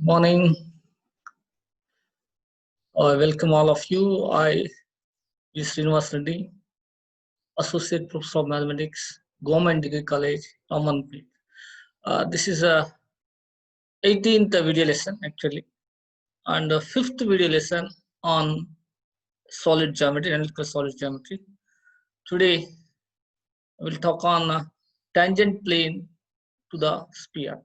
Morning. Welcome all of you. I is Srinivas Reddy, Associate Professor of Mathematics, Government Degree College, Ramanpet. This is a 18th video lesson actually, and the 5th video lesson on solid geometry, analytical solid geometry. Today, we'll talk on tangent plane to the sphere.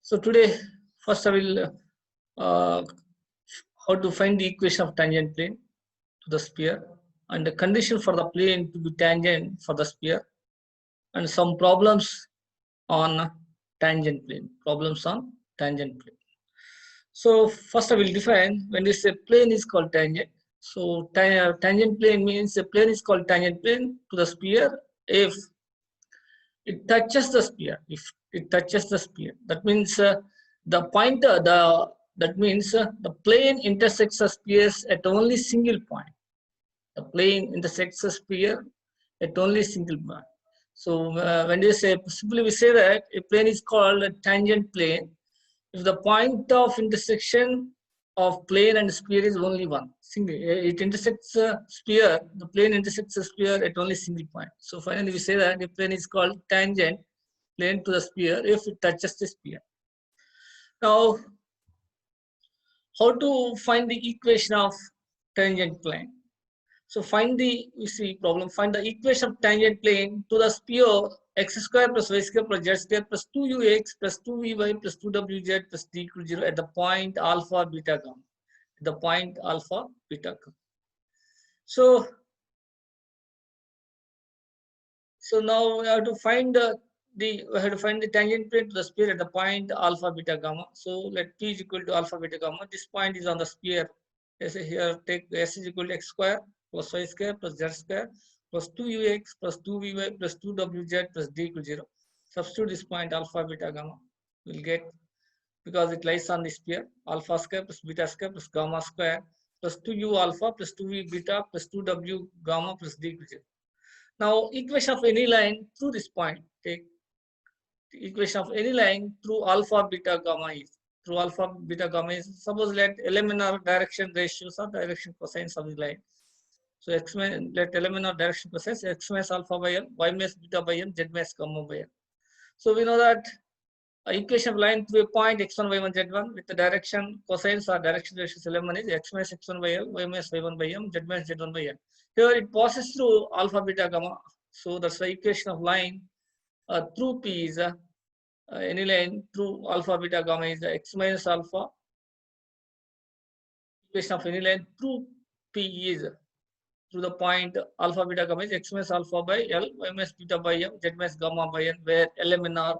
So today, first I will how to find the equation of tangent plane to the sphere and the condition for the plane to be tangent for the sphere and some problems on tangent plane. So first I will define when we say plane is called tangent. So tangent plane means a plane is called tangent plane to the sphere if it touches the sphere. If it touches the sphere, that means the pointer the plane intersects the spheres at only single point. The plane intersects the sphere at only single point. So when you say, simply we say that a plane is called a tangent plane if the point of intersection of plane and sphere is only one. Single. It intersects a sphere, the plane intersects a sphere at only single point. So finally we say that a plane is called tangent plane to the sphere if it touches the sphere. Now, how to find the equation of tangent plane? So find the find the equation of tangent plane to the sphere x square plus y square plus z square plus 2ux plus 2vy plus 2wz plus d equal 0 at the point alpha beta gamma. At the point alpha beta gamma. So now we have to find the tangent plane to the sphere at the point alpha beta gamma. So let p is equal to alpha beta gamma. This point is on the sphere. As here take s is equal to x square plus y square plus z square plus 2ux plus 2vy plus 2wz plus d equal 0. Substitute this point alpha beta gamma. We'll get, because it lies on the sphere, alpha square plus beta square plus gamma square plus 2u alpha plus 2v beta plus 2w gamma plus d equal 0. Now equation of any line through this point. Take the equation of any line through alpha beta gamma is suppose let element or direction ratios or direction cosines of the line. So x let element or direction cosines x minus alpha by m, y minus beta by m, z minus gamma by m. So we know that equation of line through a point x1 y1 z1 with the direction cosines or direction ratios element is x minus x1 by l, y minus y1 by m, z minus z1 by n. Here it passes through alpha beta gamma. So that's the equation of line through p is any line through alpha beta gamma is x minus alpha. Equation of any line through p is through the point alpha beta gamma is x minus alpha by l, y minus beta by m, z minus gamma by n, where element are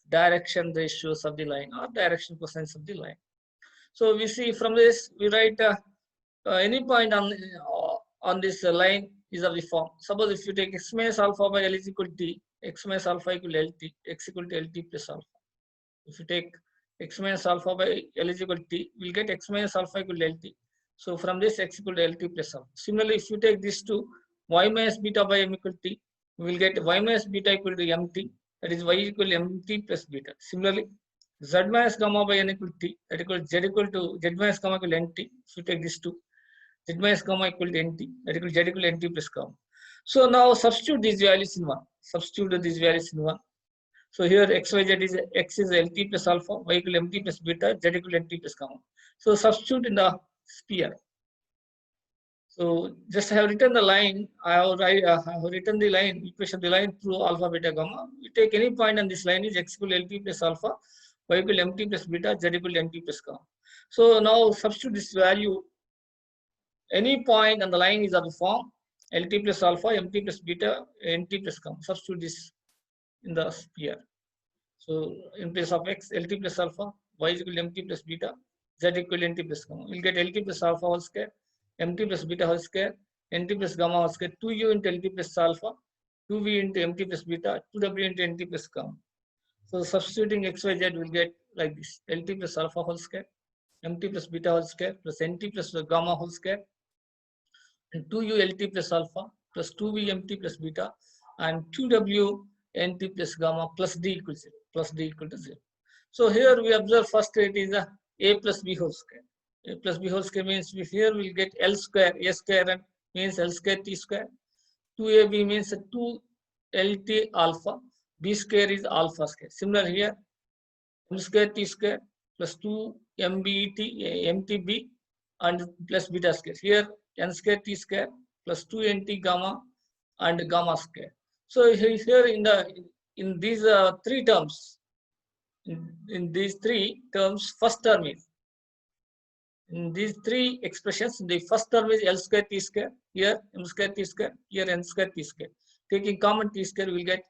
direction ratios of the line or direction cosines of the line. So we see from this we write any point on this line is of the form. Suppose if you take x minus alpha by l is equal to t, x minus alpha equal to lt, x equal to lt plus alpha. If you take x minus alpha by l is equal to t, we'll get x minus alpha equal to lt. So from this x equal to lt plus alpha. Similarly, if you take this to y minus beta by m equal to t, we will get y minus beta equal to mt. That is y equal to mt plus beta. Similarly, z minus gamma by n equal to t, that equals z equal to z minus gamma equal to nt. If you take this to z minus gamma equal to nt, that equals z equal to nt plus gamma. So now substitute these values in 1. Substitute these values in 1. So here x, y, z is x is lt plus alpha, y equal to mt plus beta, z equal to nt plus gamma. So substitute in the sphere. So just I have written the line. I have written the line equation of the line through alpha beta gamma. We take any point on this line is x equal to lt plus alpha, y equal to mt plus beta, z equal to nt plus gamma. So now substitute this value. Any point on the line is of the form lt plus alpha, mt plus beta, nt plus gamma. Substitute this in the sphere. So in place of x, lt plus alpha, y is equal to mt plus beta, z equal to nt plus gamma. We'll get lt plus alpha whole square, mt plus beta whole square, nt plus gamma whole square, 2u into lt plus alpha, 2v into mt plus beta, 2w into nt plus gamma. So substituting x, y, z will get like this: lt plus alpha whole square, mt plus beta whole square, plus nt plus gamma whole square, and 2u lt plus alpha plus 2v mt plus beta, and 2w nt plus gamma plus d equal to 0, plus d equal to 0. So here we observe first it is a plus b whole square. A plus b whole square means here we'll get L square, A square and means L square T square. 2ab means 2 LT alpha, B square is alpha square. Similar here, M square T square plus 2 MTB and plus beta square. Here N square T square plus 2 NT gamma and gamma square. So here in these three terms, in these three terms, first term is, in these three expressions, the first term is L square T square, here M square T square, here N square T square. Taking common T square, we will get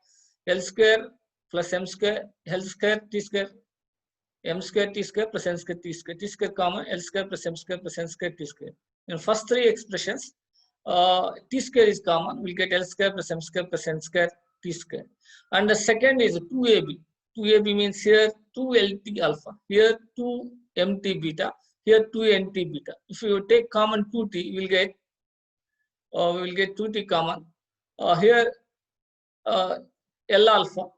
L square plus M square, L square T square, M square T square plus N square T square. T square common, L square plus M square plus N square T square. In first three expressions, T square is common, we'll get L square plus M square plus N square T square. And the second is 2AB. 2AB means here 2LT alpha, here 2MT beta, here 2NT beta. If you take common 2T, we will get 2T common. Here L alpha,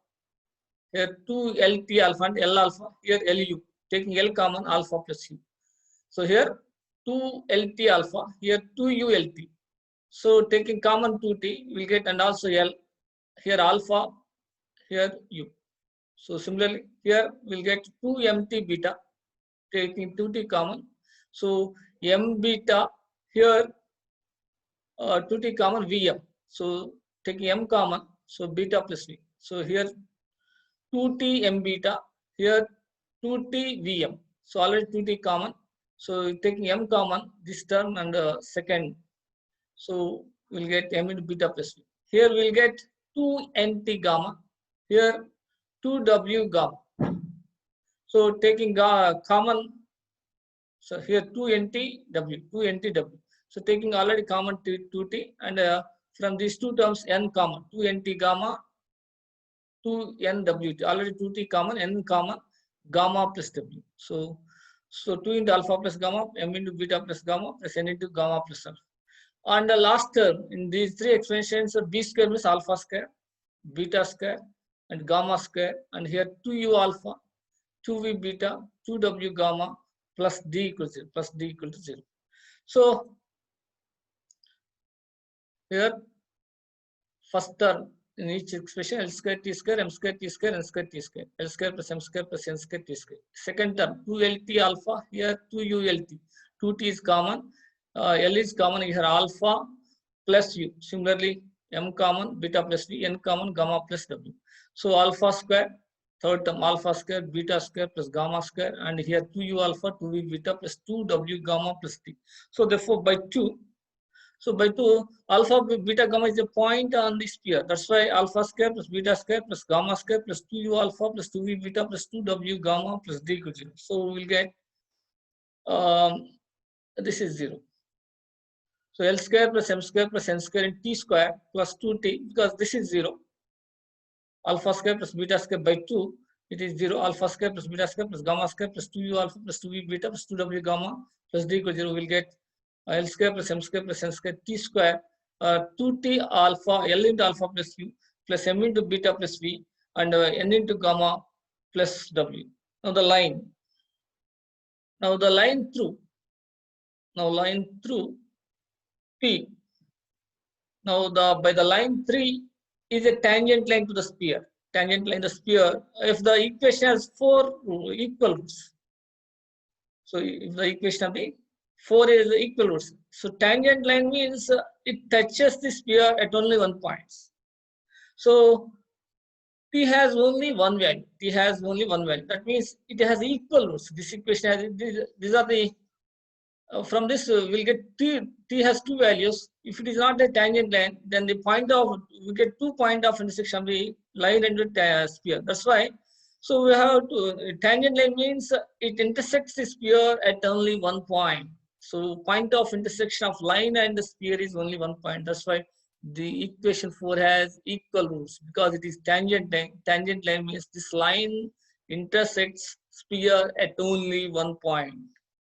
here 2LT alpha and L alpha, here LU. Taking L common, alpha plus U. So here 2LT alpha, here 2ULT. So taking common 2T, we'll get, and also L, here alpha, here U. So similarly, here we'll get 2MT beta, taking 2T common. So M beta, here 2T common, VM. So taking M common, so beta plus V. So here 2T M beta, here 2T VM. So already 2T common. So taking M common, this term and second. So we'll get M into beta plus V. Here we'll get 2NT gamma, here 2W gamma. So taking common, so here 2NTW, 2NTW. So taking already common 2T and from these two terms N common, 2NT gamma, 2NWT, already 2T common, N common, gamma plus W. So 2 into alpha plus gamma, M into beta plus gamma plus N into gamma plus alpha. And the last term in these three expressions, B square means alpha square, beta square, and gamma square, and here 2U alpha, 2V beta, 2W gamma plus D equals 0, plus D equal to 0. So here first term in each expression, L square T square, M square T square, N square T square, L square plus M square plus N square T square. Second term 2LT alpha, here 2ULT, 2T is common, L is common, here alpha plus U. Similarly, M common, beta plus V, N common, gamma plus W. So alpha square, third term alpha square, beta square plus gamma square, and here 2U alpha, 2V beta plus 2W gamma plus T. So therefore by 2, so by 2, alpha beta gamma is a point on the sphere. That's why alpha square plus beta square plus gamma square plus 2U alpha plus 2V beta plus 2W gamma plus D equals 0. So we'll get this is 0. So L square plus M square plus N square in T square plus 2T, because this is 0. Alpha square plus beta square by 2, it is 0. Alpha square plus beta square plus gamma square plus 2U alpha plus 2V beta plus 2W gamma plus D equals 0. We'll get L square plus M square plus N square T square 2T alpha, L into alpha plus U plus M into beta plus V and N into gamma plus W. Now the line. Now the line through. Now line through P. Now by the line 3 is a tangent line to the sphere. Tangent line to the sphere. If the equation has 4 equal roots. So if the equation of the 4 is the equal roots. So tangent line means it touches the sphere at only one point. So T has only one value. T has only one value. That means it has equal roots. This equation has, these are the from this we'll get T has two values. If it is not a tangent line, then the point of, we get 2 point of intersection of the line and the sphere. That's why. So we have to, tangent line means it intersects the sphere at only one point. So point of intersection of line and the sphere is only 1 point. That's why the equation 4 has equal roots, because it is tangent line. Tangent line means this line intersects sphere at only 1 point.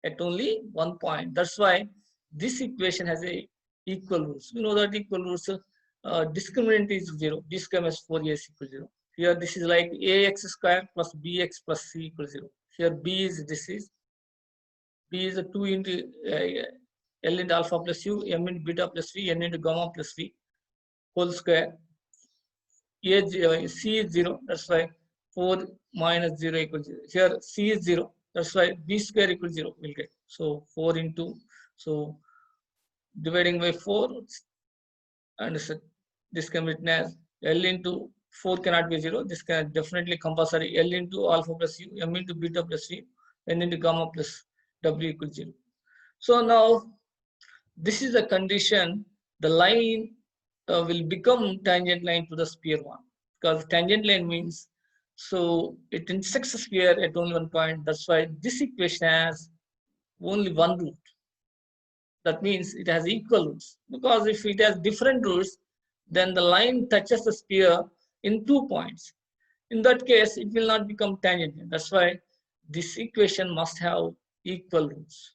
At only 1 point. That's why this equation has a equal roots. We know that equal roots discriminant is 0. B square minus 4ac equals 0. Here this is like ax square plus bx plus c equals 0. Here b is a 2 into L into alpha plus u, m into beta plus v, n into gamma plus v whole square. C is 0, that's why 4 minus 0 equals 0. Here C is 0, that's why B square equals 0 will get. So 4 into, so dividing by 4, and this can be written as L into 4 cannot be 0. This can definitely compulsory L into alpha plus u, m into beta plus v, n into gamma plus w equals 0. So now this is the condition, the line will become tangent line to the sphere one, because tangent line means, so it intersects the sphere at only one point. That's why this equation has only one root. That means it has equal roots, because if it has different roots, then the line touches the sphere in 2 points. In that case, it will not become tangent line. That's why this equation must have equal roots.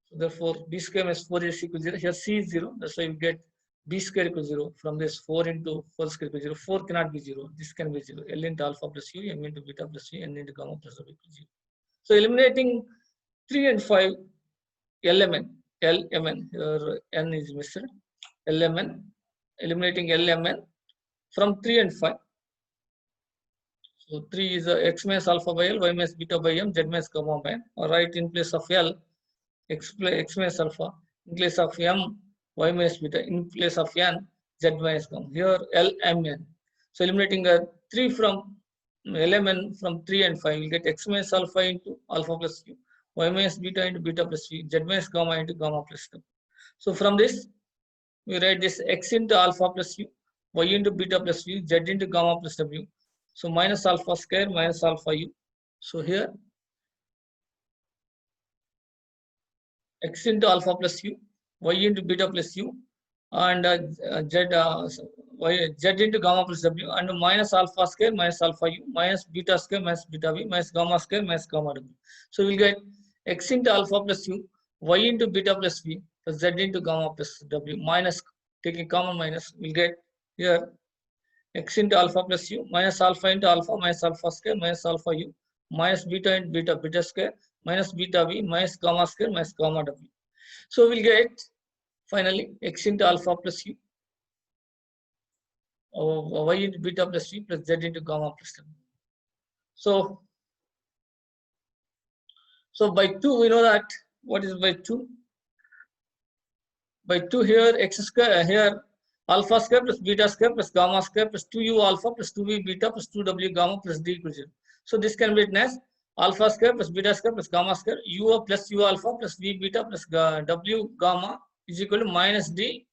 So therefore, b square minus 4ac equals 0. Here c is 0. That's why you get b square equals 0. From this, 4 into 4 square equals 0. 4 cannot be 0. This can be 0. L into alpha plus u, m into beta plus v, n into gamma plus w equals 0. So eliminating 3 and 5 LMN. Here n is missed. LMN. Eliminating LMN from 3 and 5. So 3 is x minus alpha by L, y minus beta by m, z minus gamma by n. Or write in place of L, x minus alpha, in place of m, y minus beta, in place of n, z minus gamma. Here L, m, n. So eliminating 3 from LMN from 3 and 5, we get x minus alpha into alpha plus u, y minus beta into beta plus v, z minus gamma into gamma plus w. So from this, we write this x into alpha plus u, y into beta plus v, z into gamma plus w. So minus alpha square minus alpha u. So here x into alpha plus u, y into beta plus u, and z into gamma plus w, and minus alpha square minus alpha u, minus beta square minus beta v, minus gamma square minus gamma w. So we'll get x into alpha plus u, y into beta plus v, plus z into gamma plus w, minus, taking common minus, we'll get here x into alpha plus u, minus alpha into alpha, minus alpha square, minus alpha u, minus beta into beta, beta square, minus beta v, minus gamma square, minus gamma w. So we'll get finally x into alpha plus u, y into beta plus v, plus z into gamma plus w. So by 2, we know that what is by 2? By 2 here x square, here alpha square plus beta square plus gamma square plus 2u alpha plus 2v beta plus 2w gamma plus d equals 0. So this can be written as alpha square plus beta square plus gamma square u plus u alpha plus v beta plus w gamma is equal to minus d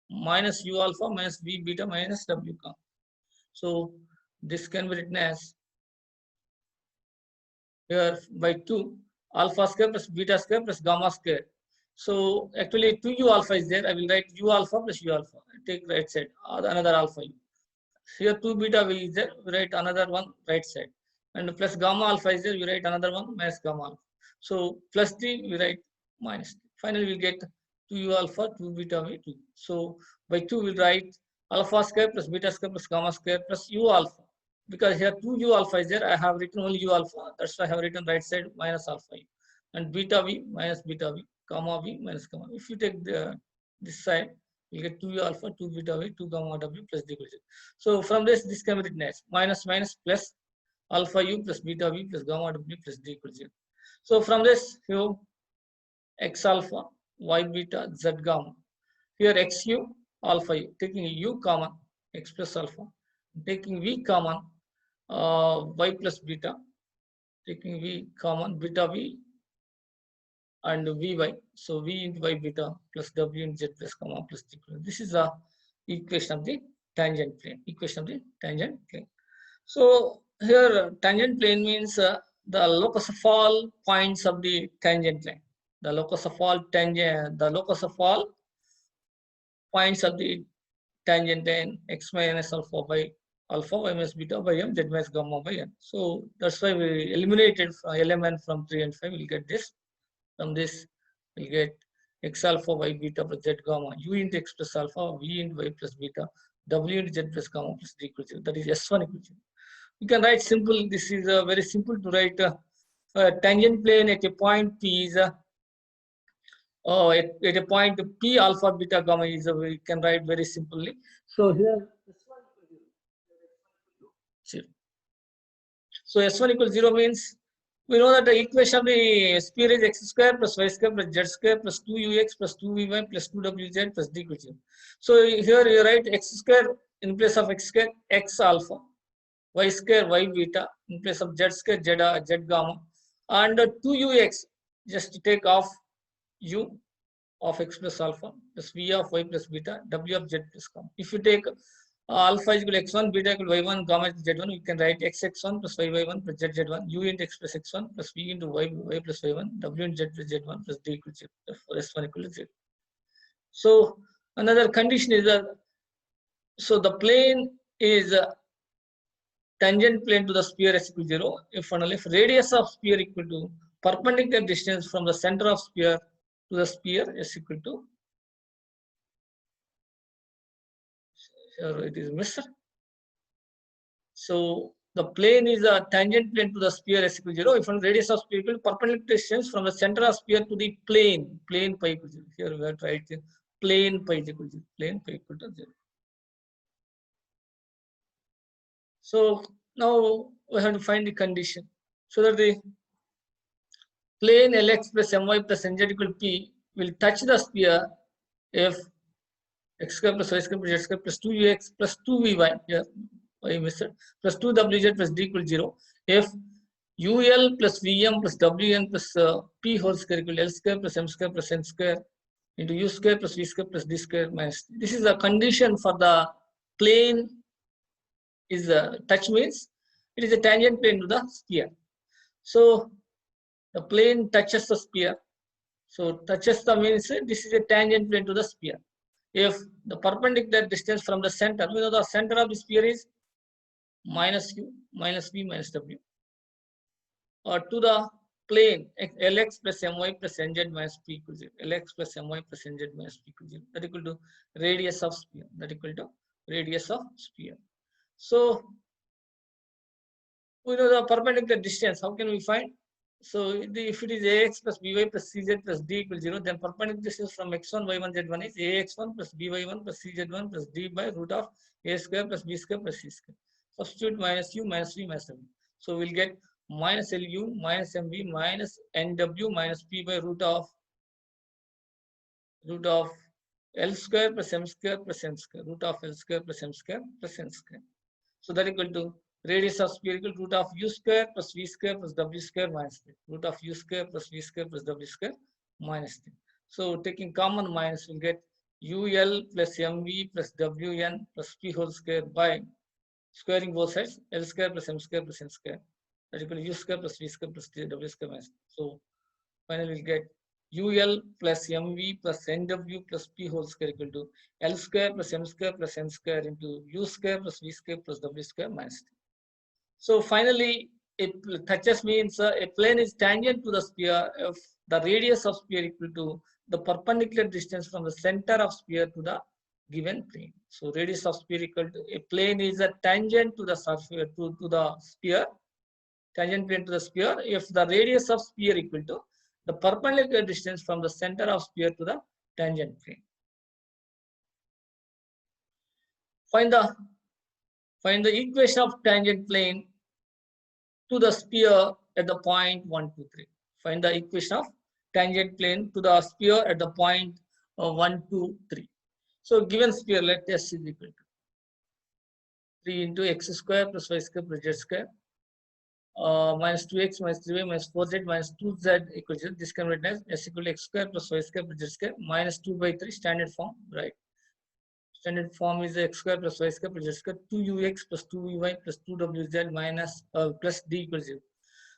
minus u alpha minus v beta minus w gamma. So this can be written as here by 2 alpha square plus beta square plus gamma square. So actually 2u alpha is there. I will write u alpha plus u alpha. Take right side, another alpha u. Here 2 beta v is there. We write another one right side. And plus gamma alpha is there. We write another one minus gamma alpha. So plus 3 we write minus 3. Finally we get 2u alpha, 2 beta v, 2. So by 2 we write alpha square plus beta square plus gamma square plus u alpha. Because here 2u alpha is there. I have written only u alpha. That's why I have written right side minus alpha u. And beta v minus beta v, gamma v minus gamma. If you take this side, you get 2u alpha, 2 beta v, 2 gamma w plus d equals 0. So from this can be written as minus minus plus alpha u plus beta v plus gamma w plus d equals 0. So from this, you x alpha, y beta, z gamma. Here x u, alpha u, taking u common, x plus alpha, taking v common, y plus beta, taking v common, beta v and vy. So v into y beta plus w into z plus gamma plus d. This is the equation of the tangent plane. Equation of the tangent plane. So here tangent plane means the locus of all points of the tangent line. The locus of all points of the tangent line x minus alpha by alpha, y minus beta by m, z minus gamma by n. So that's why we eliminated element from 3 and 5. We'll get this. From this, we'll get x alpha, y beta plus z gamma, u into x plus alpha, v into y plus beta W into Z plus gamma plus D equals 0. That is S1 equals 0. You can write simple. This is very simple to write. Tangent plane at a point P is at a point P alpha beta gamma is we can write very simply. So here S1 equals 0. So S1 equals 0 means we know that the equation of the sphere is x square plus y square plus z square plus 2ux plus 2vy plus 2wz plus d equals 0. So here you write x square in place of x square x alpha, y square y beta in place of z square z gamma, and 2ux just take off u of x plus alpha plus v of y plus beta w of z plus gamma. If you take alpha is equal to x1, beta equal to y1, gamma is z1, you can write xx1 plus yy1 plus zz1, u into x plus x1 plus v into y plus y1, w into z plus z1 plus d equals 0. Therefore, s1 equal to 0. So another condition is that so the plane is tangent plane to the sphere s equal to 0 if and only if radius of sphere equal to perpendicular distance from the center of sphere to the sphere s equal to, here it is missed. So the plane is a tangent plane to the sphere s equal to 0 if and radius of sphere equal to perpendicular distance from the center of sphere to the plane pi equal to 0. Here we have to write plane pi is equal to 0. Plane pi equal to 0. So now we have to find the condition so that the plane Lx plus My plus Nz equal to P will touch the sphere if x square plus y square plus z square plus 2ux plus 2vy, here I missed it, plus 2wz plus d equal to 0 if ul plus vm plus wn plus p whole square equal to l square plus m square plus n square into u square plus v square plus d square minus. This is a condition for the plane is touch means it is a tangent plane to the sphere. So the plane touches the sphere. So touches the means this is a tangent plane to the sphere. If the perpendicular distance from the center, we know the center of the sphere is minus u minus v minus w, or to the plane Lx plus My plus Nz minus p equals 0. Lx plus My plus Nz minus p equals 0. That equal to radius of sphere. That equal to radius of sphere. So we know the perpendicular distance. How can we find? So if it is ax plus by plus cz plus d equals 0, then perpendicular distance from x1, y1, z1 is ax1 plus by1 plus cz1 plus d by root of a square plus b square plus c square. Substitute minus u minus v minus w. So we'll get minus lu minus mv minus nw minus p by root of l square plus m square plus n square. Root of l square plus m square plus n square. So that equal to radius of sphere equal to root of u square plus v square plus w square minus 3. Root of u square plus v square plus w square minus 3. So taking common minus, we'll get ul plus mv plus wn plus p whole square by squaring both sides, l square plus m square plus n square. That equal to u square plus v square plus w square minus 3. So finally we'll get ul plus mv plus nw plus p whole square equal to l square plus m square plus n square into u square plus v square plus w square minus 3. So finally, it touches means a plane is tangent to the sphere if the radius of sphere equal to the perpendicular distance from the center of sphere to the given plane. So radius of sphere equal to a plane is a tangent to the surface to the sphere, tangent plane to the sphere if the radius of sphere equal to the perpendicular distance from the center of sphere to the tangent plane. Find the equation of tangent plane to the sphere at the point 1, 2, 3. Find the equation of tangent plane to the sphere at the point 1, 2, 3. So given sphere, let S is equal to 3 into x square plus y square plus z square minus 2x minus 3y minus 4z minus 2z equals 0. This can be written as S equal to x square plus y square plus z square minus 2 by 3 standard form, right? Standard form is x square plus y square plus z square 2ux plus 2vy plus 2wz minus plus d equals 0.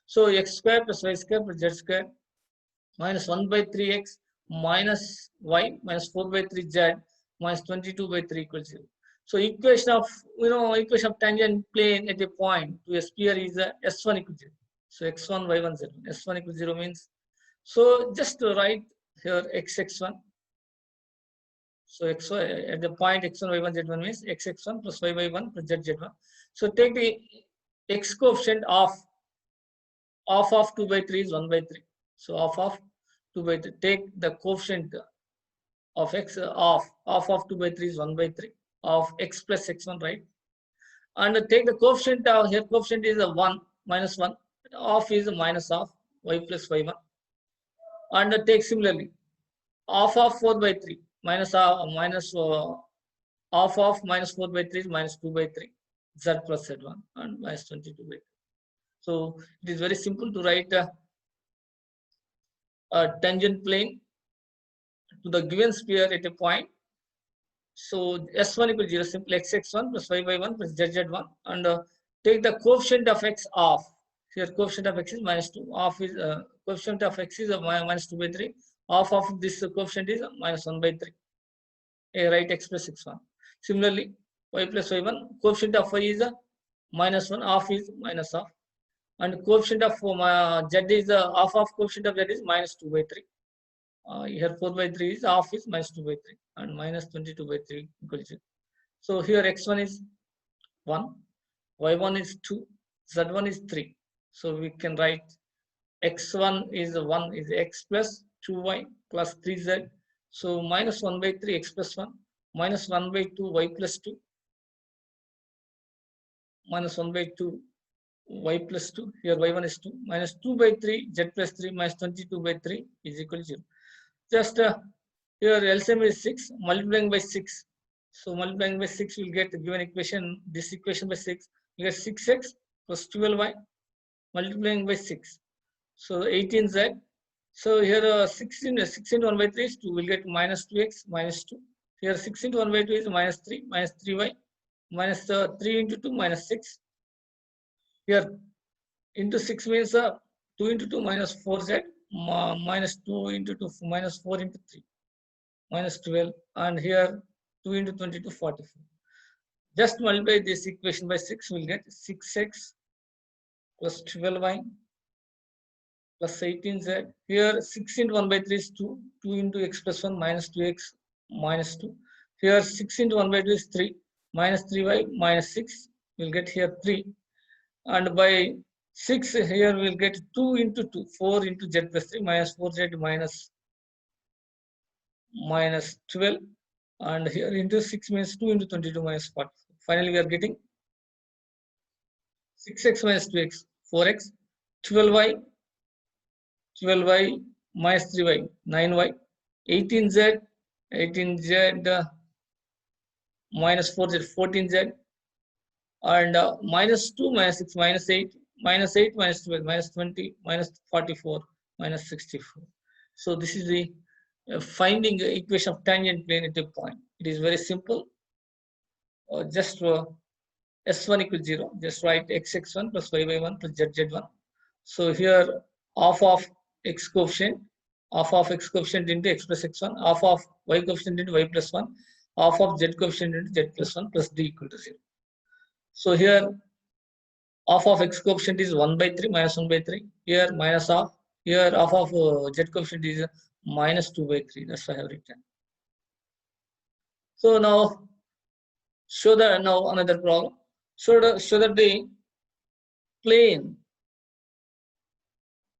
So x square plus y square plus z square minus 1 by 3x minus y minus 4 by 3z minus 22 by 3 equals 0. So equation of equation of tangent plane at a point to a sphere is s1 equals 0. So x1 y1 z1 s1 equals 0 means, so just to write here xx1. So xy at the point x1, y1, z1 means xx1 plus yy1 plus zz1. So take the x coefficient of 2 by 3 is 1 by 3. So of 2 by 3. Take the coefficient of x of 2 by 3 is 1 by 3 of x plus x1, right? And take the coefficient of here, coefficient is a 1 minus 1, of is a minus of y plus y1. And take similarly of 4 by 3 minus of minus 4 by 3 is minus 2 by 3 z plus z1 and minus 22 by 3. So it is very simple to write a tangent plane to the given sphere at a point. So S1 equals 0, simply xx1 plus yy1 plus zz1, and take the coefficient of x off. Here coefficient of x is minus 2. Off is coefficient of x is minus 2 by 3. Off of this coefficient is minus 1 by 3. Write x plus x1. Similarly, y plus y1, coefficient of y is minus 1. Off is minus off. And coefficient of z is half of coefficient of z is minus 2 by 3. Here 4 by 3 is half is minus 2 by 3 and minus 22 by 3 equals 0. So here x1 is 1, y1 is 2, z1 is 3. So we can write x1 is 1 is x plus 2y plus 3z. So minus 1 by 3 x plus 1 minus 1 by 2 y plus 2 minus 1 by 2 y plus 2. Here y1 is 2 minus 2 by 3 z plus 3 minus 22 by 3 is equal to 0. Just here LCM is 6 multiplying by 6. So multiplying by 6 will get the given equation, this equation by 6. You get 6x plus 12y multiplying by 6. So 18z. So here 16 into 1 by 3 is 2. We'll get minus 2x minus 2. Here 6 into 1 by 2 is minus 3y minus 3 into 2 minus 6. Here into 6 means 2 into 2 minus 4z minus 2 into 2 minus 4 into 3 minus 12, and here 2 into 22 44. Just multiply this equation by 6, we'll get 6x plus 12y plus 18z. Here 6 into 1 by 3 is 2. 2 into x plus 1 minus 2x minus 2. Here 6 into 1 by 2 is 3 minus 3y minus 6. We'll get here 3. And by 6 here we'll get 2 into 2, 4 into z plus 3 minus 4z minus 12. And here into 6 means 2 into 22 minus 44. Finally, we are getting 6x minus 2x, 4x, 12y minus 3y, 9y, 18z minus 4z, 14z, and minus 2 minus 6 minus 8 minus 12 minus 20 minus 44 minus 64. So this is the finding the equation of tangent plane at a point. It is very simple. Just S1 equals 0. Just write xx1 plus yy1 plus zz1. So here half of x coefficient, half of x coefficient into x plus x1, half of y coefficient into y plus 1, half of z coefficient into z plus 1 plus d equal to 0. So here half of x coefficient is 1 by 3 minus 1 by 3. Here minus half. Here half of z coefficient is minus 2 by 3. That's why I have written. So now show that now another problem. Show that the plane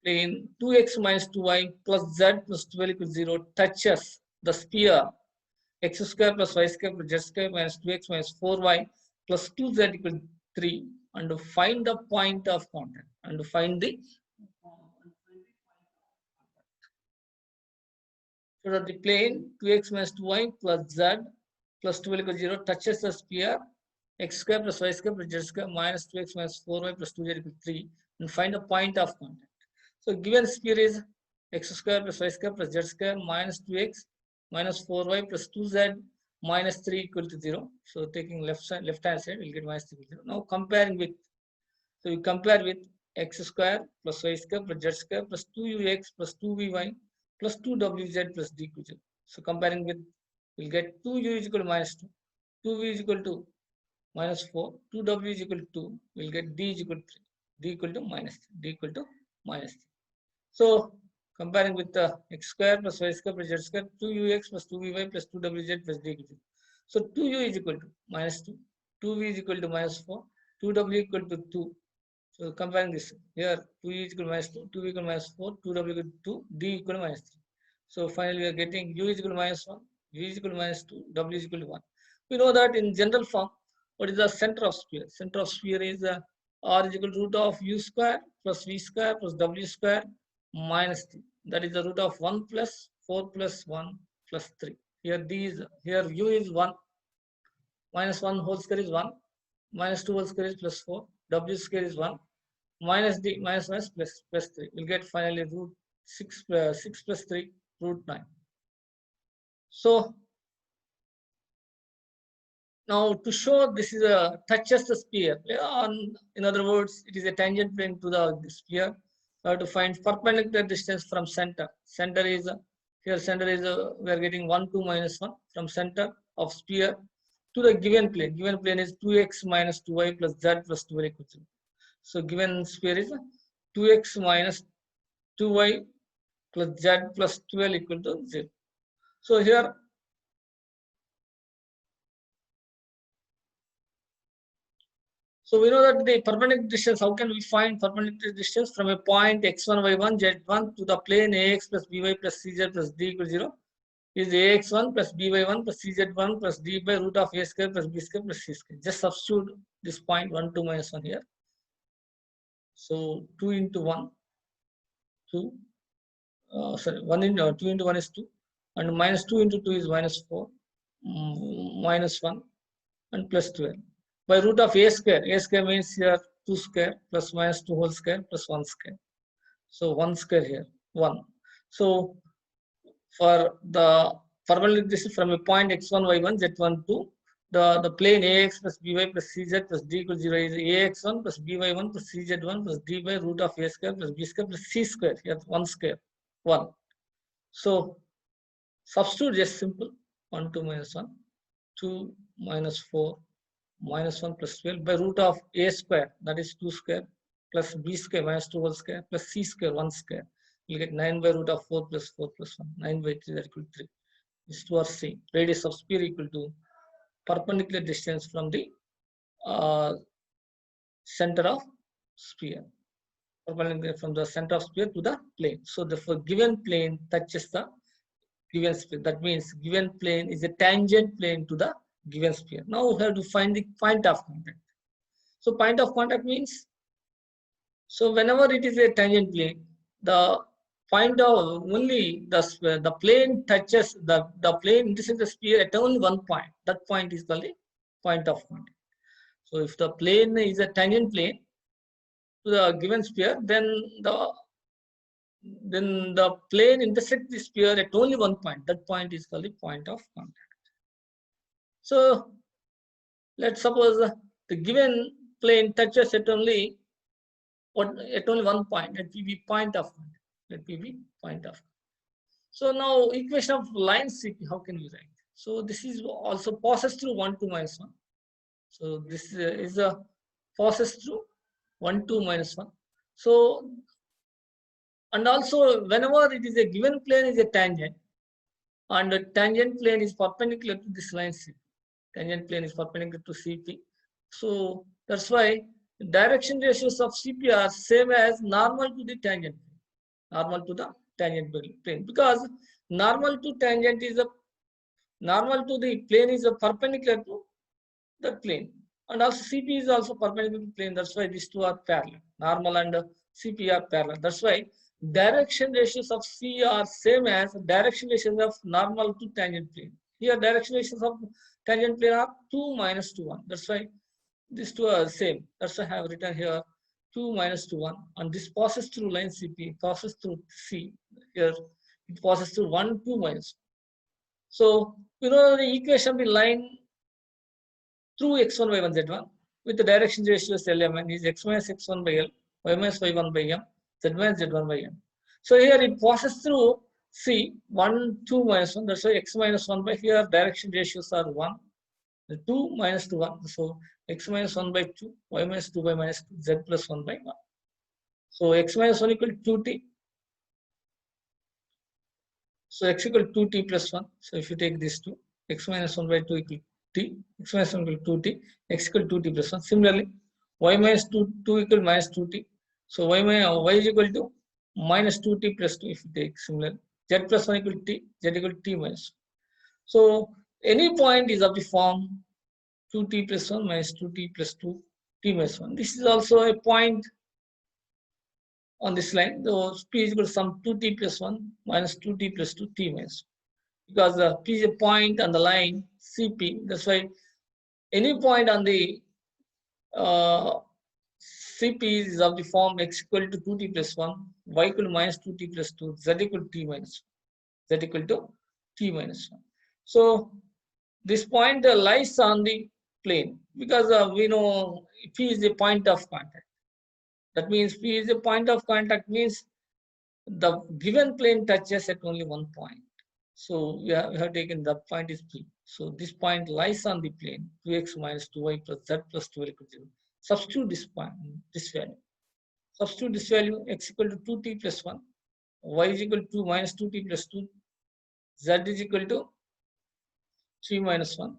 2x minus 2y plus z plus 12 equals 0 touches the sphere x square plus y square plus z square minus 2x minus 4y plus 2z equals 3, and to find the point of contact, and to find the so that the plane 2x minus 2y plus z plus 12 equals 0 touches the sphere x square plus y square plus z square minus 2x minus 4y plus 2z equals 3, and find the point of contact. So given sphere is x square plus y square plus z square minus 2x minus 4y plus 2z minus 3 equal to 0. So taking left hand side, we'll get minus 3 equal to 0. Now comparing with, so we compare with x square plus y square plus z square plus 2ux plus 2vy plus 2wz plus d equal to 0. So comparing with, we'll get 2u is equal to minus 2, 2v is equal to minus 4, 2w is equal to 2, we'll get d is equal to 3, d equal to minus 3, d equal to minus 3. So comparing with the x square plus y square plus z square, 2ux plus 2vy plus 2wz plus d equal to. So 2u is equal to minus 2, 2v is equal to minus 4, 2w equal to 2. So comparing this here, 2u is equal to minus 2, 2v equal to minus 4, 2w equal to 2, d equal to minus 3. So finally we are getting u is equal to minus 1, v is equal to minus 2, w is equal to 1. We know that in general form, what is the center of sphere? Center of sphere is r is equal to root of u square plus v square plus w square minus 3. That is the root of 1 plus 4 plus 1 plus 3. Here here u is 1, minus 1 whole square is 1, minus 2 whole square is plus 4, w square is 1, minus d minus minus plus 3. We'll get finally root 6 plus 3, root 9. So now to show this is a touches the sphere, in other words, it is a tangent plane to the sphere. We have to find perpendicular distance from center. Center is here. Center is we are getting 1, 2, minus 1 from center of sphere to the given plane. Given plane is 2x minus 2y plus z plus 2y equal to 0. So given sphere is 2x minus 2y plus z plus 12 equal to 0. So here so we know that the perpendicular distance, how can we find perpendicular distance from a point x1, y1, z1 to the plane ax plus by plus cz plus d equal to 0 is ax1 plus by1 plus cz1 plus d by root of a square plus b square plus c square. Just substitute this point 1, 2, minus 1 here. So 2 into 1, 2. Sorry, 1 into 2 into 1 is 2. And minus 2 into 2 is minus 4. Minus 1 and plus 12. By root of a square. A square means here 2 square plus minus 2 whole square plus 1 square. So 1 square here, 1. So for the perpendicular distance from a point x1, y1, z1 to the plane ax plus by plus cz plus d equals 0 is ax1 plus by1 plus cz1 plus d by root of a square plus b square plus c square. Here 1 square, 1. So substitute just simple 1, 2, minus 1, 2 minus 4. Minus 1 plus 12 by root of a square, that is 2 square plus b square minus 2 whole square plus c square 1 square. You get 9 by root of 4 plus 4 plus 1. 9 by 3 that equal to 3. These two are same. Radius of sphere equal to perpendicular distance from the center of sphere. Perpendicular from the center of sphere to the plane. So therefore given plane touches the given sphere. That means given plane is a tangent plane to the given sphere. Now we have to find the point of contact. So point of contact means, so whenever it is a tangent plane, the point of only the plane touches the plane, this is the sphere at only one point. That point is called the point of contact. So if the plane is a tangent plane to the given sphere, then the plane intersects the sphere at only one point. That point is called the point of contact. So let's suppose the given plane touches at only one point. Let be point of contact. Let be point of. So now equation of line CP, how can we write? So this is also passes through 1, 2, minus 1. So this is a passes through 1, 2, minus 1. So and also whenever it is a given plane is a tangent, and the tangent plane is perpendicular to this line CP. Tangent plane is perpendicular to CP. So that's why direction ratios of CP are same as normal to the tangent plane. Normal to the tangent plane, because normal to tangent is a normal to the plane is a perpendicular to the plane, and also CP is also perpendicular to plane. That's why these two are parallel. Normal and CP are parallel. That's why direction ratios of C are same as direction ratios of normal to tangent plane. Here direction ratios of tangent plane are 2 minus 2 1. That's why these two are same. That's why I have written here 2 minus 2 1. And this passes through line CP, passes through C. Here it passes through 1 2 minus. So you know the equation of the line through x1 y1 z1 with the direction ratios LMN is x minus x1 by L, y minus y1 by M, z minus z1 by M. So here it passes through C 1 2 minus 1. That's why x minus 1 by here direction ratios are 1. The 2 minus 2 1. So x minus 1 by 2, y minus 2 by minus 2, z plus 1 by 1. So x minus 1 equal to 2t. So x equal to 2t plus 1. So if you take this 2, x minus 1 by 2 equal t, x minus 1 equal 2t, x equal to 2t plus 1. Similarly, y minus 2 equal minus 2t. So y is equal to minus 2t plus 2 if you take similar. Z plus 1 equal t, z equal to t minus 1. So any point is of the form 2t plus 1 minus 2t plus 2 t minus 1. This is also a point on this line. So p is equal to some 2t plus 1 minus 2t plus 2 t minus 1. Because p is a point on the line CP. That's why any point on the CP is of the form x equal to 2t plus 1, y equal to minus 2t plus 2, z equal to t minus 1, z equal to t minus 1. So this point lies on the plane because we know P is a point of contact. That means P is a point of contact means the given plane touches at only one point. So we have taken that point is P. So this point lies on the plane 2x minus 2y plus z plus 2 equal to 0. Substitute this point, this value. Substitute this value x equal to 2t plus 1, y is equal to minus 2t plus 2, z is equal to 3 minus 1,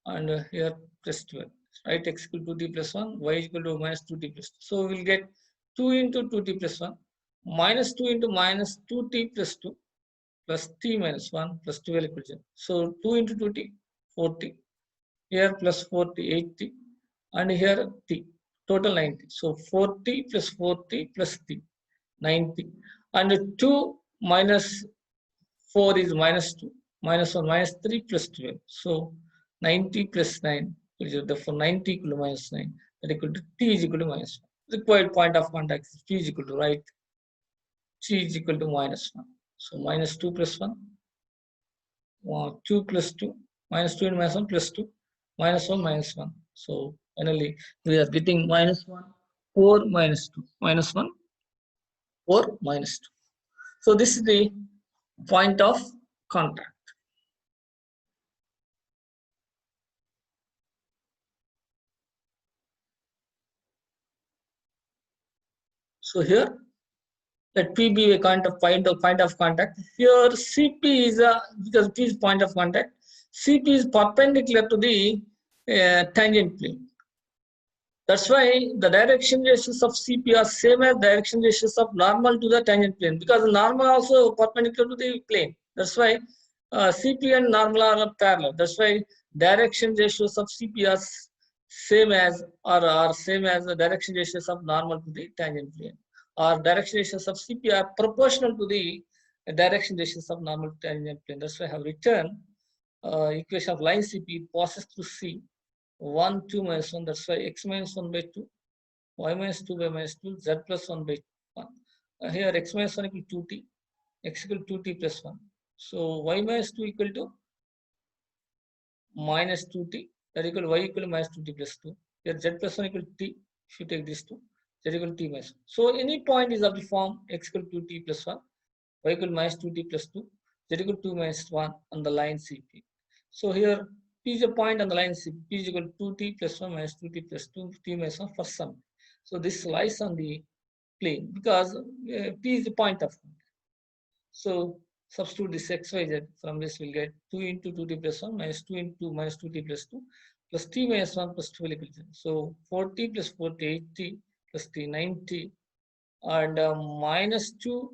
and here plus 12. Right, x equal to 2t plus 1, y is equal to minus 2t plus 2. So we will get 2 into 2t plus 1 minus 2 into minus 2t plus 2 plus t minus 1 plus 12 equal to 0. So 2 into 2t, 4t. Here plus 40, 80. And here t. Total 90. So 40 plus 40 plus t, 90. And 2 minus 4 is minus 2. Minus 1, minus 3 plus 12. So 90 plus 9. Therefore 90 equal to minus 9. That equal to t is equal to minus 1. Required point of contact is t is equal to right. T is equal to minus 1. So minus 2 plus 1. 2 plus 2. Minus 2 and minus 1 plus 2. Minus 1 minus 1. So finally we are getting minus 1, 4 minus 2. Minus 1, 4 minus 2. So this is the point of contact. So here, let P be a point of contact. Here CP is because P is point of contact. CP is perpendicular to the tangent plane. That's why the direction ratios of CP are same as direction ratios of normal to the tangent plane, because normal also perpendicular to the plane. That's why CP and normal are parallel. That's why direction ratios of CP are same as the direction ratios of normal to the tangent plane. Or direction ratios of CP are proportional to the direction ratios of normal to tangent plane. That's why I have written equation of line CP passes through C. 1, 2 minus 1, that's why x minus 1 by 2, y minus 2 by minus 2, z plus 1 by 1. Here x minus 1 equal to 2t, x equal to 2t plus 1. So y minus 2 equal to minus 2t, that equal to y equal to minus 2t plus 2. Here z plus 1 equal to t, if you take this 2, z equal to t minus 1. So any point is of the form x equal to 2t plus 1, y equal to minus 2t plus 2, z equal to 2 minus 1 on the line CP. So here P is a point on the line CP. P is equal to 2t plus 1 minus 2t plus 2 t minus 1 for some. So this lies on the plane because P is the point of contact. So substitute this x, y, z. From this we'll get 2 into 2t plus 1 minus 2 into minus 2t plus 2 plus t minus 1 plus 12 equal to 0. So 40 plus 40, 80 plus t, 90. And minus 2,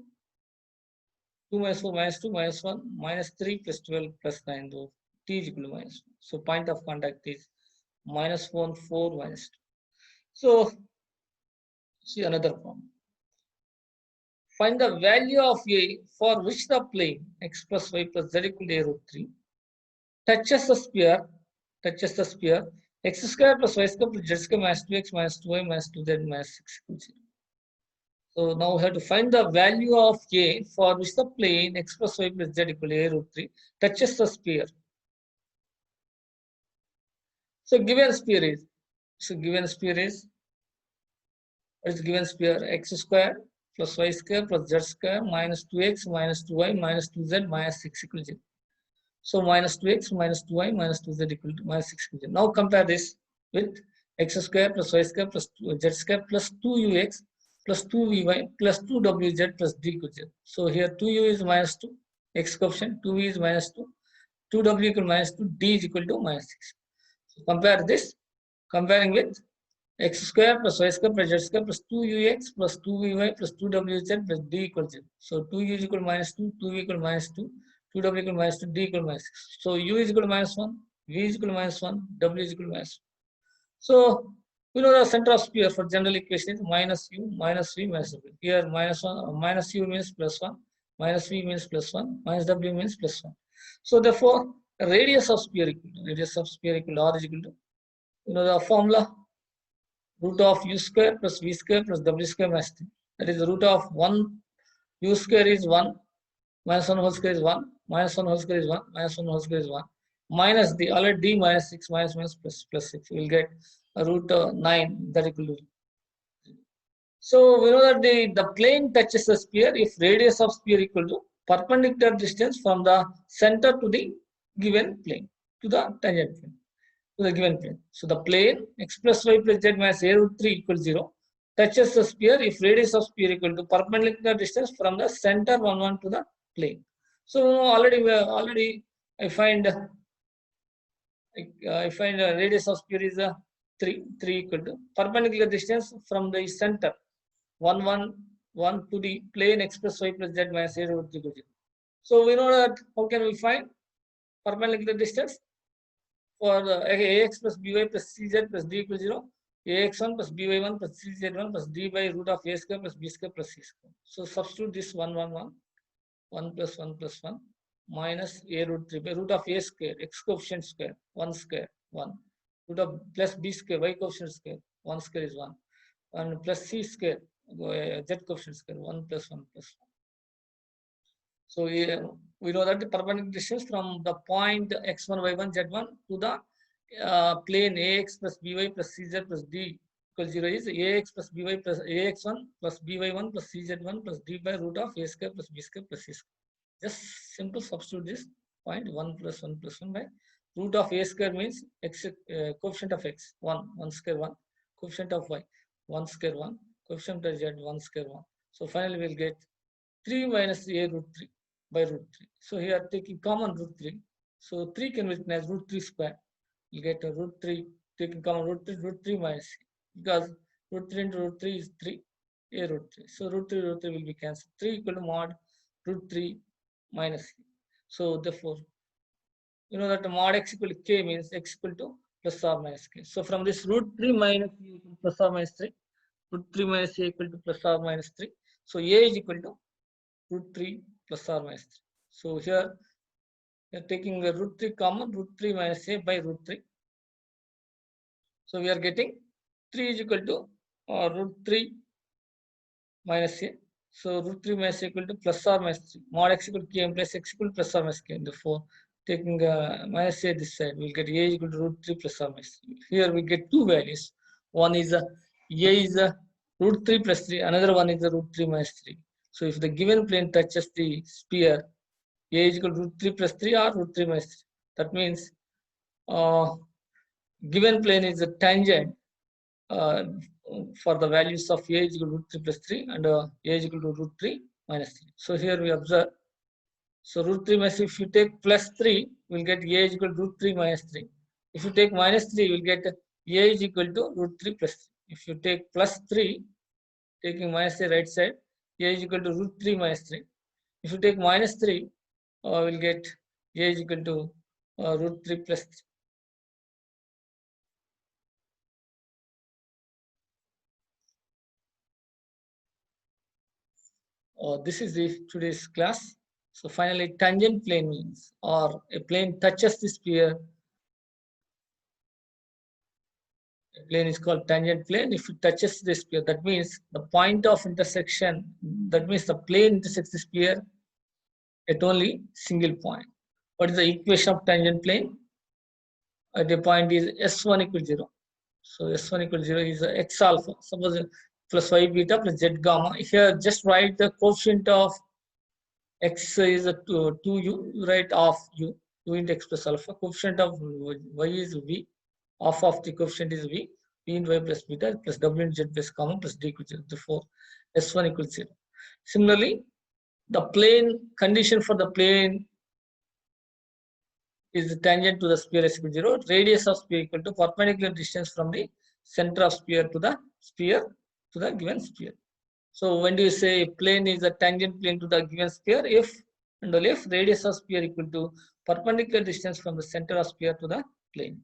2 minus 4 minus 2 minus 1 minus 3 plus 12 plus 9. Though t is equal to minus 1. So point of contact is minus 1, 4 minus 2. So see another problem. Find the value of A for which the plane x plus y plus z equal to a root 3 touches the sphere x square plus y square plus z square minus 2x minus 2y minus 2z minus 6 equals 0. So now we have to find the value of A for which the plane x plus y plus z equal to a root 3 touches the sphere. So given sphere is, what is given sphere? X square plus y square plus z square minus 2x minus 2y minus 2z minus 6 equal to 0. So minus 2x minus 2y minus 2z equal to minus 6 equal to 0. Now compare this with x square plus y square plus z square plus 2ux plus 2vy plus 2wz plus d equal to 0. So here 2u is minus 2, x coefficient, 2v is minus 2, 2w equal minus 2, d is equal to minus 6. So compare this, comparing with x square plus y square plus z square plus 2ux plus 2vy plus 2wz plus d equals 0. So 2u is equal to minus 2, 2v equal to minus 2, 2w equal to minus 2, d equal to minus 6. So u is equal to minus 1, v is equal to minus 1, w is equal to minus 1. So we know the center of sphere for general equation is minus u minus v minus w. Here minus 1 minus u means plus 1, minus v means plus 1, minus w means plus 1. So therefore radius of sphere equal to r is equal to, you know the formula, root of u square plus v square plus w square minus 3. That is the root of 1 u square is 1, minus 1 whole square is 1, minus 1 whole square is 1, minus 1 whole square is 1, minus the already d minus 6 minus plus 6. We will get a root 9 that equal to. So we know that the plane touches the sphere if radius of sphere equal to perpendicular distance from the center to the given plane, to the tangent plane, to the given plane. So the plane x plus y plus z minus a root 3 equals 0 touches the sphere if radius of sphere equal to perpendicular distance from the center 1 to the plane. So already I find radius of sphere is 3 equal to perpendicular distance from the center 1 to the plane x plus y plus z minus a root 3 equals 0. So we know that how can we find perpendicular distance for ax plus by plus cz plus d equals 0, ax1 plus by1 plus cz1 plus d by root of a square plus b square plus c square. So substitute this 1 plus 1 plus 1 minus a root 3 by root of a square, x coefficient square, 1 square, 1, root of plus b square, y coefficient square, 1 square is 1, and plus c square, z coefficient square, 1 plus 1 plus 1. So we know that the perpendicular distance from the point x1, y1, z1 to the plane ax plus by plus cz plus d equals 0 is ax plus by plus ax1 plus by1 plus cz1 plus d by root of a square plus b square plus c square. Just simple substitute this point 1 plus 1 plus 1 by root of a square means x coefficient of x 1 square 1, coefficient of y 1 square 1, coefficient of z 1 square 1. So finally we'll get 3 minus a root 3 by root 3. So here taking common root 3. So 3 can be written as root 3 square. You get a root 3, taking common root 3 minus c. Because root 3 into root 3 is 3, a root 3. So root 3 will be cancelled. 3 equal to mod root 3 minus c. So therefore, you know that mod x equal to k means x equal to plus or minus k. So from this root 3 minus c equal to plus or minus 3, root 3 minus c equal to plus or minus 3. So a is equal to root 3 plus or minus 3. So here we are taking the root 3 common, root 3 minus a by root 3. So we are getting 3 is equal to root 3 minus a. So root 3 minus a equal to plus or minus 3. Mod x equal to k plus x equal to plus or minus k. Therefore, taking minus a this side, we'll get a is equal to root 3 plus or minus 3. Here we get two values. One is a is root 3 plus 3. Another one is a root 3 minus 3. So if the given plane touches the sphere, a is equal to root 3 plus 3 or root 3 minus 3. That means given plane is a tangent for the values of a is equal to root 3 plus 3 and a is equal to root 3 minus 3. So here we observe. So root 3 minus 3, if you take plus 3, we'll get a is equal to root 3 minus 3. If you take minus 3, we'll get a is equal to root 3 plus 3. If you take plus 3, taking minus 3 right side, a is equal to root 3 minus 3. If you take minus 3, we'll get a is equal to root 3 plus 3. This is the today's class. So finally, tangent plane means, or a plane touches the sphere. A plane is called tangent plane. If it touches the sphere, that means the point of intersection, that means the plane intersects the sphere at only single point. What is the equation of tangent plane? The point is S1 equals 0. So S1 equals 0 is x alpha. Suppose plus y beta plus z gamma. Here just write the coefficient of x is a 2u, write off u, 2 into x plus alpha. Coefficient of y is v, half of the coefficient is v, p into y plus beta plus w into z plus gamma plus d equals 0. Therefore, S1 equals 0. Similarly, the plane condition for the plane is tangent to the sphere is equal to 0. Radius of sphere equal to perpendicular distance from the center of sphere to the given sphere. So when do you say plane is a tangent plane to the given sphere? If and only if radius of sphere equal to perpendicular distance from the center of sphere to the plane.